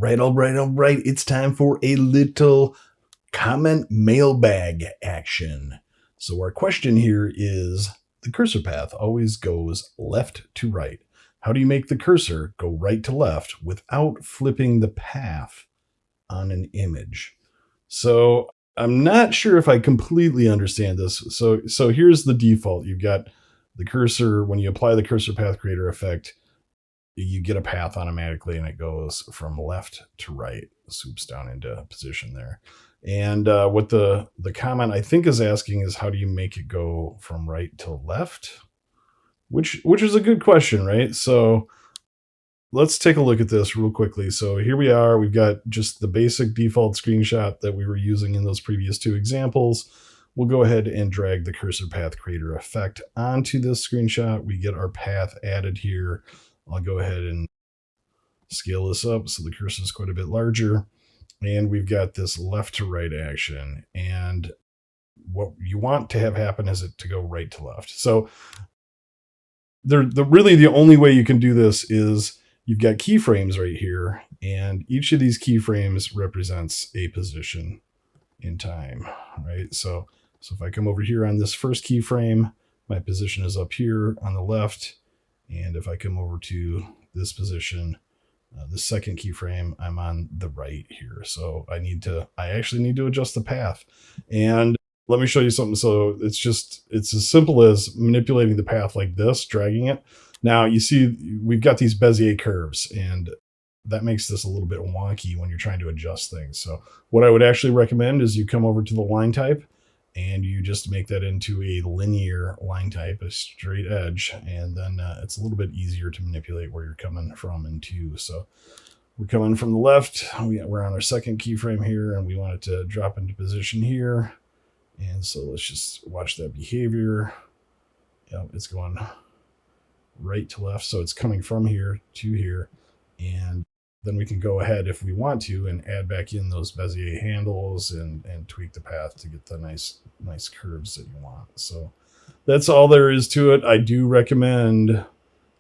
All right. It's time for a little comment mailbag action. So our question here is, the cursor path always goes left to right. How do you make the cursor go right to left without flipping the path on an image? So I'm not sure if I completely understand this. So here's the default. You've got the cursor. When you apply the cursor path creator effect, you get a path automatically and it goes from left to right, swoops down into position there. And what the comment I think is asking is, how do you make it go from right to left? Which is a good question, right? So let's take a look at this real quickly. So here we are. We've got just the basic default screenshot that we were using in those previous two examples. We'll go ahead and drag the cursor path creator effect onto this screenshot. We get our path added here. I'll go ahead and scale this up so the cursor is quite a bit larger. And we've got this left to right action. And what you want to have happen is it to go right to left. So really the only way you can do this is you've got keyframes right here. And each of these keyframes represents a position in time, right? So if I come over here on this first keyframe, my position is up here on the left. And if I come over to this position, the second keyframe, I'm on the right here. So I actually need to adjust the path. And let me show you something. So it's as simple as manipulating the path like this, dragging it. Now you see we've got these Bezier curves, and that makes this a little bit wonky when you're trying to adjust things. So what I would actually recommend is you come over to the line type and you just make that into a linear line type, a straight edge, and then it's a little bit easier to manipulate where you're coming from and to. So we're coming from the left, we're on our second keyframe here, and we want it to drop into position here. And so let's just watch that behavior. Yep, it's going right to left, so it's coming from here to here. And then we can go ahead if we want to and add back in those Bezier handles and tweak the path to get the nice curves that you want. So that's all there is to it. I do recommend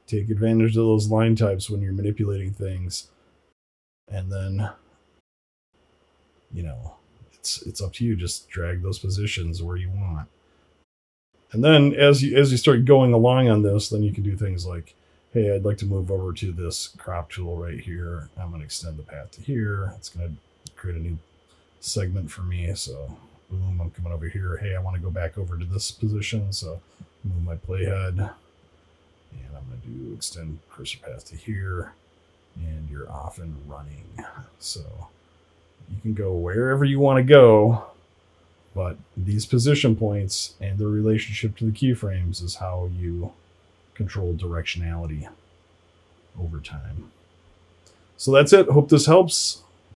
take advantage of those line types when you're manipulating things. And then, it's up to you. Just drag those positions where you want. And then as you start going along on this, then you can do things like, hey, I'd like to move over to this crop tool right here. I'm going to extend the path to here. It's going to create a new segment for me. So boom, I'm coming over here. Hey, I want to go back over to this position. So move my playhead. And I'm going to do extend cursor path to here. And you're off and running. So you can go wherever you want to go. But these position points and their relationship to the keyframes is how you control directionality over time. So that's it. Hope this helps.